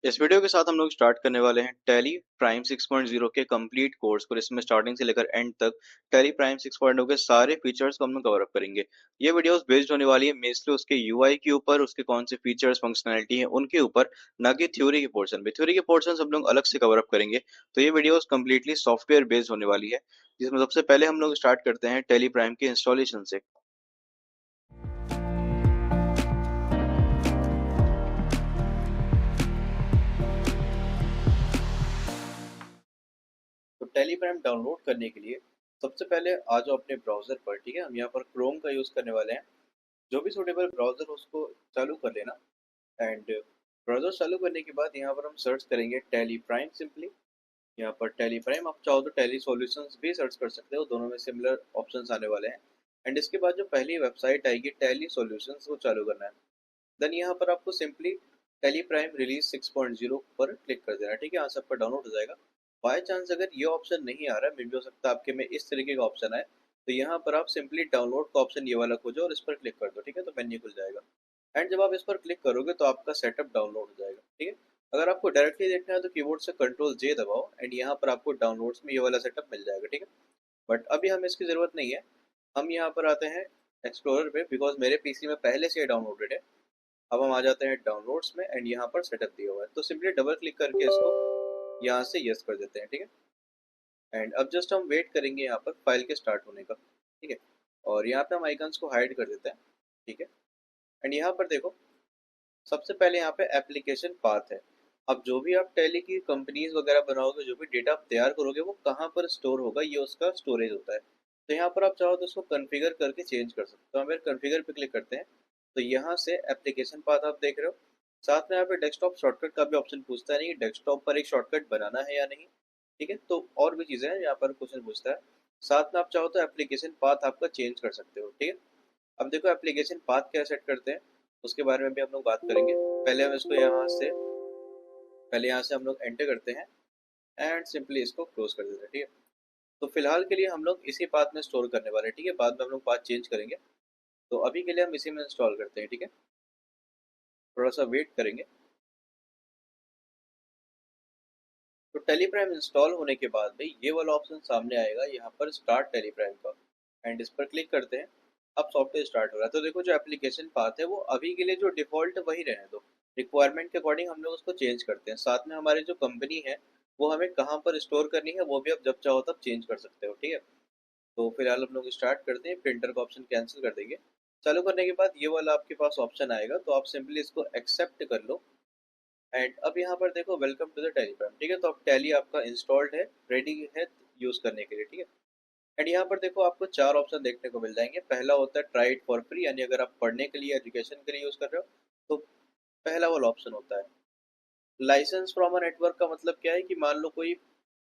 इस वीडियो के साथ हम लोग स्टार्ट करने वाले हैं टैली प्राइम 6.0 के कंप्लीट कोर्स को। इसमें स्टार्टिंग से लेकर एंड तक टैली प्राइम 6.0 के सारे फीचर्स को हम लोग कवर अप करेंगे। ये वीडियोस बेस्ड होने वाली है मेनली उसके यूआई के ऊपर, उसके कौन से फीचर्स फंक्शनैलिटी है उनके ऊपर, ना कि थ्योरी के पोर्शन पे। थ्योरी के पोर्शन हम लोग अलग से कवर अप करेंगे। तो ये वीडियोस कंप्लीटली सॉफ्टवेयर बेस्ड होने वाली है, जिसमें सबसे पहले हम लोग स्टार्ट करते हैं टैली प्राइम के इंस्टॉलेशन से। तो टेलीग्राम डाउनलोड करने के लिए सबसे पहले आ जाओ अपने ब्राउज़र पर। ठीक है, हम यहाँ पर क्रोम का यूज़ करने वाले हैं। जो भी सूटेबल ब्राउज़र हो उसको चालू कर लेना। एंड ब्राउज़र चालू करने के बाद यहाँ पर हम सर्च करेंगे टैली प्राइम सिंपली। यहाँ पर टैली प्राइम, आप चाहो तो टैली सॉल्यूशंस भी सर्च कर सकते हो, दोनों में सिमिलर ऑप्शंस आने वाले हैं। एंड इसके बाद जो पहली वेबसाइट आएगी टैली सॉल्यूशंस, वो चालू करना है। देन यहाँ पर आपको सिंपली टेली प्राइम रिलीज 6.0 पर क्लिक कर देना। ठीक है, यहाँ से आपका डाउनलोड हो जाएगा। बाय चांस अगर ये ऑप्शन नहीं आ रहा है, मे भी हो सकता है आपके में इस तरीके का ऑप्शन आए, तो यहाँ पर आप सिंपली डाउनलोड का ऑप्शन ये वाला खोजो और इस पर क्लिक कर दो। ठीक है, तो मेन्यू खुल जाएगा। एंड जब आप इस पर क्लिक करोगे तो आपका सेटअप डाउनलोड हो जाएगा। ठीक है, अगर आपको डायरेक्टली देखना है तो कीबोर्ड से कंट्रोल जे दबाओ एंड यहाँ पर आपको डाउनलोड्स में ये वाला सेटअप मिल जाएगा। ठीक है, बट अभी हमें इसकी ज़रूरत नहीं है। हम यहाँ पर आते हैं एक्सप्लोरर पे, बिकॉज मेरे पीसी में पहले से डाउनलोडेड है। अब हम आ जाते हैं डाउनलोड्स में एंड यहाँ पर सेटअप दिया हुआ है, तो सिंपली डबल क्लिक करके इसको यहाँ से यस कर देते हैं। ठीक है, एंड अब जस्ट हम वेट करेंगे यहाँ पर फाइल के स्टार्ट होने का। ठीक है, और यहाँ पे हम आइकन्स को हाइड कर देते हैं। ठीक है, एंड यहाँ पर देखो, सबसे पहले यहाँ पे एप्लीकेशन पाथ है। अब जो भी आप टेली की कंपनीज वगैरह बनाओगे, जो भी डेटा आप तैयार करोगे, वो कहाँ पर स्टोर होगा, ये उसका स्टोरेज होता है। तो यहाँ पर आप चाहो तो उसको कन्फिगर करके चेंज कर सकते हो। तो हम फिर कन्फिगर पे क्लिक करते हैं, तो यहाँ से एप्लीकेशन पाथ आप देख रहे हो। साथ में यहाँ पे डेस्कटॉप शॉर्टकट का भी ऑप्शन पूछता है, नहीं डेस्कटॉप पर एक शॉर्टकट बनाना है या नहीं। ठीक है, तो और भी चीज़ें हैं यहाँ पर क्वेश्चन पूछता है। साथ में आप चाहो तो एप्लीकेशन पाथ आपका चेंज कर सकते हो। ठीक है, अब देखो एप्लीकेशन पाथ क्या सेट करते हैं, उसके बारे में भी हम लोग बात करेंगे। पहले हम इसको यहाँ से हम लोग एंटर करते हैं एंड सिंपली इसको क्लोज कर देते हैं। ठीक है, तो फिलहाल के लिए हम लोग इसी पाथ में स्टोर करने वाले हैं। ठीक है, बाद में हम लोग पाथ चेंज करेंगे। तो अभी के लिए हम इसी में इंस्टॉल करते हैं। ठीक है, थोड़ा सा वेट करेंगे। तो टेलीप्राइम इंस्टॉल होने के बाद भाई ये वाला ऑप्शन सामने आएगा, यहाँ पर स्टार्ट टेलीप्राइम का। एंड इस पर क्लिक करते हैं। अब सॉफ्टवेयर स्टार्ट हो रहा है। तो देखो, जो एप्लीकेशन पाथ है वो अभी के लिए जो डिफॉल्ट वही रहने दो। रिक्वायरमेंट के अकॉर्डिंग हम लोग उसको चेंज करते हैं। साथ में हमारी जो कंपनी है वो हमें कहाँ पर स्टोर करनी है वो भी आप जब चाहो तब चेंज कर सकते हो। ठीक है, तो फिलहाल हम लोग स्टार्ट करते हैं। प्रिंटर का ऑप्शन कैंसिल कर देंगे। चालू करने के बाद ये वाला आपके पास ऑप्शन आएगा, तो आप सिंपली इसको एक्सेप्ट कर लो। एंड अब यहाँ पर देखो, वेलकम टू द टेलीग्राम। ठीक है, तो अब टैली आपका इंस्टॉल्ड है, रेडी है यूज करने के लिए। ठीक है, एंड यहाँ पर देखो आपको चार ऑप्शन देखने को मिल जाएंगे। पहला होता है ट्राई इट फॉर फ्री, यानी अगर आप पढ़ने के लिए, एजुकेशन के लिए यूज कर रहे हो तो पहला वाला ऑप्शन होता है। लाइसेंस फ्रॉम अ नेटवर्क का मतलब क्या है कि मान लो कोई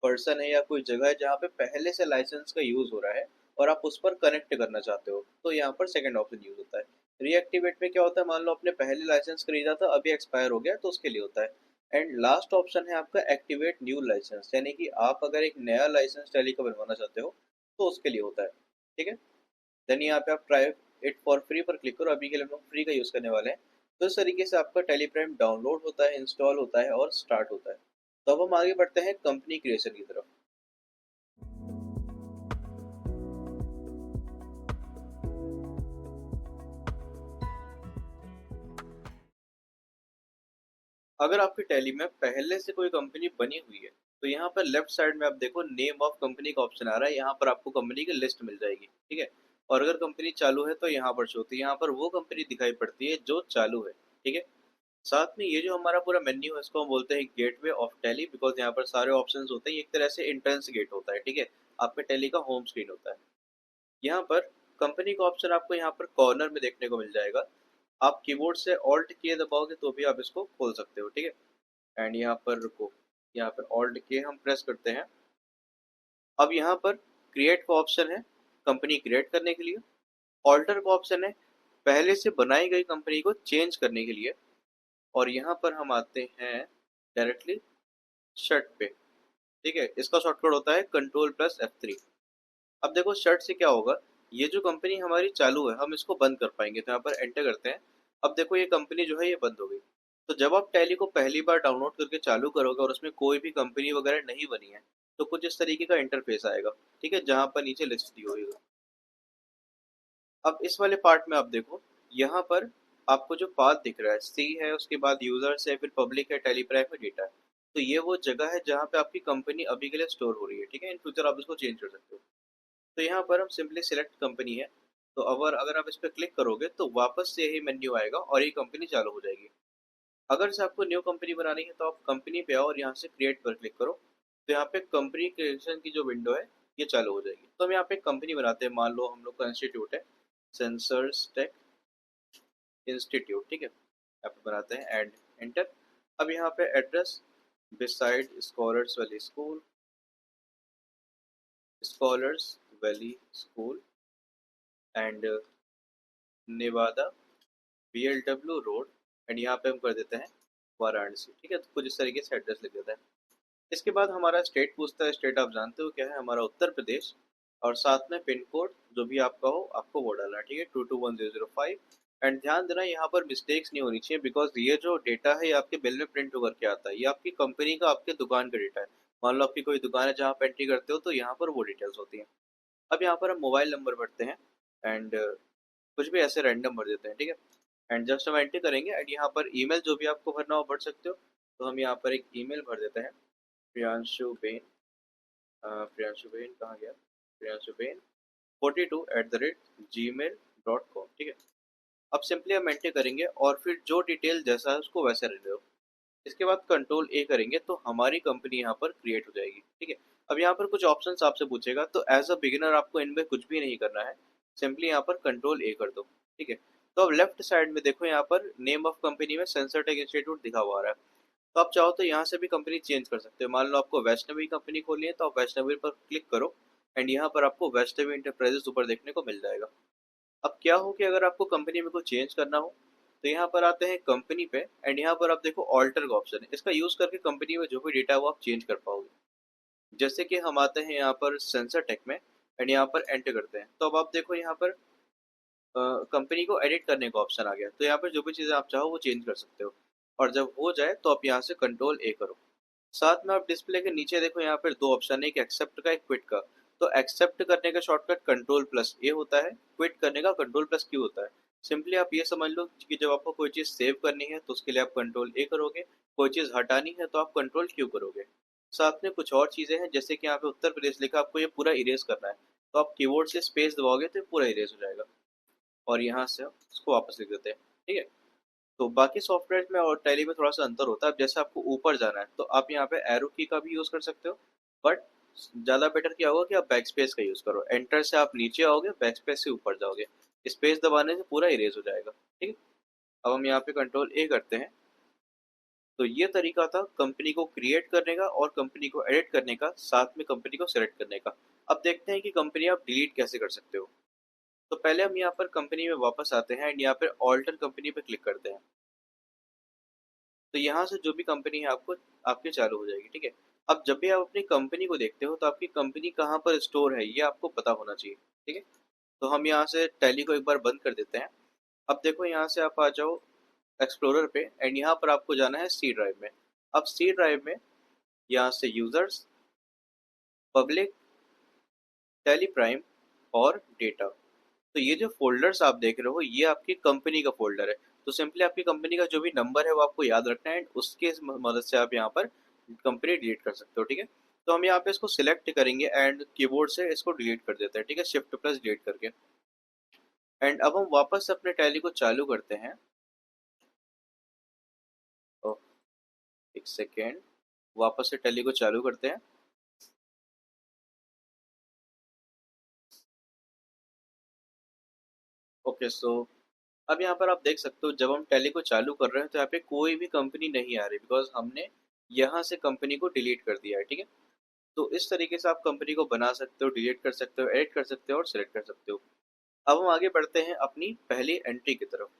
पर्सन है या कोई जगह है जहाँ पे पहले से लाइसेंस का यूज हो रहा है और आप उस पर कनेक्ट करना चाहते हो, तो यहाँ पर सेकंड ऑप्शन यूज होता है। रीएक्टिवेट में क्या होता है, मान लो आपने पहले लाइसेंस खरीदा था, अभी एक्सपायर हो गया, तो उसके लिए होता है। एंड लास्ट ऑप्शन है आपका एक्टिवेट न्यू लाइसेंस, यानी कि आप अगर एक नया लाइसेंस टैली का बनवाना चाहते हो तो उसके लिए होता है। ठीक है, देन यहाँ पे आप ट्राई इट फॉर फ्री पर क्लिक करो। अभी के लिए हम लोग फ्री का यूज़ करने वाले हैं। तो इस तरीके से आपका टेलीप्राइम डाउनलोड होता है, इंस्टॉल होता है और स्टार्ट होता है। तो अब हम आगे बढ़ते हैं कंपनी क्रिएशन की तरफ। अगर आपकी टैली में पहले से कोई कंपनी बनी हुई है, तो यहाँ पर लेफ्ट साइड में आप देखो नेम ऑफ कंपनी का ऑप्शन आ रहा है। यहाँ पर आपको कंपनी की लिस्ट मिल जाएगी। ठीक है, और अगर कंपनी चालू है तो यहाँ पर शो होती है, यहाँ पर वो कंपनी दिखाई पड़ती है जो चालू है। ठीक है, साथ में ये जो हमारा पूरा मेन्यू है इसको हम बोलते हैं गेटवे ऑफ टैली, बिकॉज यहाँ पर सारे ऑप्शंस होते हैं। एक तरह से एंट्रेंस गेट होता है। ठीक है, आपके टैली का होम स्क्रीन होता है। यहाँ पर कंपनी का ऑप्शन आपको यहाँ पर कॉर्नर में देखने को मिल जाएगा। आप कीबोर्ड से ऑल्ट किए दबाओगे तो भी आप इसको खोल सकते हो। ठीक है, एंड यहाँ पर रुको, यहाँ पर ऑल्ट किए हम प्रेस करते हैं। अब यहाँ पर क्रिएट का ऑप्शन है कंपनी क्रिएट करने के लिए। ऑल्टर का ऑप्शन है पहले से बनाई गई कंपनी को चेंज करने के लिए। और यहाँ पर हम आते हैं डायरेक्टली शर्ट पे। ठीक है, इसका शॉर्टकट होता है कंट्रोल+F3। अब देखो शर्ट से क्या होगा, ये जो कंपनी हमारी चालू है हम इसको बंद कर पाएंगे, तो यहाँ पर एंटर करते हैं। अब देखो ये कंपनी जो है ये बंद हो गई। तो जब आप टैली को पहली बार डाउनलोड करके चालू करोगे और उसमें कोई भी कंपनी वगैरह नहीं बनी है, तो कुछ इस तरीके का इंटरफेस आएगा, ठीक है, जहाँ पर नीचे लिस्ट दी होगी। अब इस वाले पार्ट में आप देखो, यहाँ पर आपको जो पाथ दिख रहा है, सी है, उसके बाद यूजर्स है, फिर पब्लिक है, टेलीप्राइम है, डेटा है। तो ये वो जगह है जहाँ पे आपकी कंपनी अभी के लिए स्टोर हो रही है, ठीक है। इन फ्यूचर आप इसको चेंज कर सकते हो। तो यहाँ पर हम सिंपली सिलेक्ट कंपनी है, तो अगर अगर आप इस पर क्लिक करोगे तो वापस से यही मेन्यू आएगा और ये कंपनी चालू हो जाएगी। अगर से आपको न्यू कंपनी बनानी है तो आप कंपनी पे आओ और यहाँ से क्रिएट पर क्लिक करो, तो यहाँ पे कंपनी क्रिएशन की जो विंडो है ये चालू हो जाएगी। तो हम यहाँ पे कंपनी बनाते हैं, मान लो हम लोग का इंस्टीट्यूट है सेंसर्स टेक इंस्टीट्यूट, ठीक है। यहाँ पे बनाते हैं एंड एंटर। अब यहाँ पे address beside scholars valley school and Nevada BLW road, and यहाँ पे हम कर देते हैं वाराणसी, ठीक है। तो कुछ इस तरीके से एड्रेस लिख देते हैं। इसके बाद हमारा स्टेट पूछता है, स्टेट आप जानते हो क्या है, हमारा उत्तर प्रदेश। और साथ में पिन कोड जो भी आपका हो आपको वो डालना है, ठीक है, 221005। एंड ध्यान देना यहाँ पर मिस्टेक्स नहीं होनी चाहिए, बिकॉज ये जो डेटा है ये आपके बिल में प्रिंट होकर के आता है, ये आपकी कंपनी का आपके दुकान का डेटा है। मान लो आपकी कोई दुकान है जहाँ आप एंट्री करते हो, तो यहाँ पर वो डिटेल्स होती हैं। अब यहाँ पर हम मोबाइल नंबर भरते हैं एंड कुछ भी ऐसे रैंडम भर देते हैं, ठीक है। एंड जस्ट हम एंट्री करेंगे एंड यहाँ पर ईमेल जो भी आपको भरना हो भर सकते हो। तो हम यहाँ पर एक ईमेल भर देते हैं, प्रियांशु बेन। प्रियांशु बेन कहाँ गया, प्रियांशु बेन 42@gmail.com, ठीक है। अब सिंपली हम एंटर करेंगे और फिर जो डिटेल जैसा है उसको वैसे रहने दो। इसके बाद कंट्रोल ए करेंगे तो हमारी कंपनी यहाँ पर क्रिएट हो जाएगी, ठीक है। अब यहाँ पर कुछ ऑप्शंस आपसे पूछेगा, तो एज अ बिगिनर आपको इनमें कुछ भी नहीं करना है, सिंपली यहाँ पर कंट्रोल ए कर दो, ठीक है। तो अब लेफ्ट साइड में देखो, यहाँ पर नेम ऑफ कंपनी में सेंसर टेक इंस्टीट्यूट दिखा हुआ आ रहा है। तो आप चाहो तो यहाँ से भी कंपनी चेंज कर सकते हो। मान लो आपको वैष्णवी कंपनी खोलनी है तो आप वैष्णवी पर क्लिक करो एंड यहाँ पर आपको वैष्णवी इंटरप्राइजेस ऊपर देखने को मिल जाएगा। अब क्या हो कि अगर आपको कंपनी में कुछ चेंज करना हो तो यहाँ पर आते हैं कंपनी पे एंड यहाँ पर आप देखो ऑल्टर का ऑप्शन है, इसका यूज करके कंपनी में जो भी डेटा है वो आप चेंज कर पाओगे। जैसे कि हम आते हैं यहाँ पर सेंसर टेक में एंड यहाँ पर एंटर करते हैं, तो अब आप देखो यहाँ पर कंपनी को एडिट करने का ऑप्शन आ गया। तो यहाँ पर जो भी चीज़ें आप चाहो वो चेंज कर सकते हो। और जब हो जाए तो आप यहाँ से कंट्रोल ए करो। साथ में आप डिस्प्ले के नीचे देखो, यहाँ पर दो ऑप्शन है, एक एक्सेप्ट का, एक क्विट का। तो एक्सेप्ट करने का शॉर्टकट कंट्रोल प्लस ए होता है, क्विट करने का कंट्रोल प्लस क्यू होता है। सिंपली आप ये समझ लो कि जब आपको कोई चीज़ सेव करनी है तो उसके लिए आप कंट्रोल ए करोगे, कोई चीज़ हटानी है तो आप कंट्रोल क्यू करोगे। साथ में कुछ और चीज़ें हैं, जैसे कि यहाँ पे उत्तर प्रदेश लिखा, आपको ये पूरा इरेज करना है, तो आप कीबोर्ड से स्पेस दबाओगे तो ये पूरा इरेज हो जाएगा। और यहाँ से आप इसको वापस लिख देते हैं, ठीक है। तो बाकी सॉफ्टवेयर में और टैली में थोड़ा सा अंतर होता है। अब जैसे आपको ऊपर जाना है तो आप यहाँ पे एरो की का भी यूज़ कर सकते हो, बट ज़्यादा बेटर क्या होगा कि आप बैक स्पेस का यूज़ करो। एंटर से आप नीचे आओगे, बैक स्पेस से ऊपर जाओगे, स्पेस दबाने से पूरा इरेज हो जाएगा, ठीक है। अब हम यहाँ पे कंट्रोल ए करते हैं। तो ये तरीका था कंपनी को क्रिएट करने का और कंपनी को एडिट करने का, साथ में कंपनी को सेलेक्ट करने का। अब देखते हैं कि कंपनी आप डिलीट कैसे कर सकते हो। तो पहले हम यहाँ पर कंपनी में वापस आते हैं एंड यहाँ पर ऑल्टर कंपनी पे क्लिक करते हैं। तो यहाँ से जो भी कंपनी है आपको आपके चालू हो जाएगी, ठीक है। अब जब भी आप अपनी कंपनी को देखते हो तो आपकी कंपनी कहाँ पर स्टोर है ये आपको पता होना चाहिए, ठीक है। तो हम यहाँ से टैली को एक बार बंद कर देते हैं। अब देखो यहाँ से आप आ जाओ एक्सप्लोरर पे एंड यहाँ पर आपको जाना है सी ड्राइव में। अब सी ड्राइव में यहाँ से यूजर्स, पब्लिक, टेली प्राइम और डेटा। तो ये जो फोल्डर्स आप देख रहे हो ये आपकी कंपनी का फोल्डर है। तो सिंपली आपकी कंपनी का जो भी नंबर है वो आपको याद रखना है एंड उसके मदद से आप यहाँ पर कंपनी डिलीट कर सकते हो, ठीक है। तो हम यहाँ पे इसको सिलेक्ट करेंगे एंड कीबोर्ड से इसको डिलीट कर देते हैं, ठीक है, शिफ्ट प्लस डिलीट करके। एंड अब हम वापस अपने टैली को चालू करते हैं। ओह, एक सेकेंड, वापस से टैली को चालू करते हैं। ओके, सो अब यहाँ पर आप देख सकते हो जब हम टैली को चालू कर रहे हैं तो यहाँ पे कोई भी कंपनी नहीं आ रही, बिकॉज हमने यहाँ से कंपनी को डिलीट कर दिया है, ठीक है। तो इस तरीके से आप कंपनी को बना सकते हो, डिलीट कर सकते हो, एडिट कर सकते हो और सिलेक्ट कर सकते हो। अब हम आगे बढ़ते हैं अपनी पहली एंट्री की तरफ।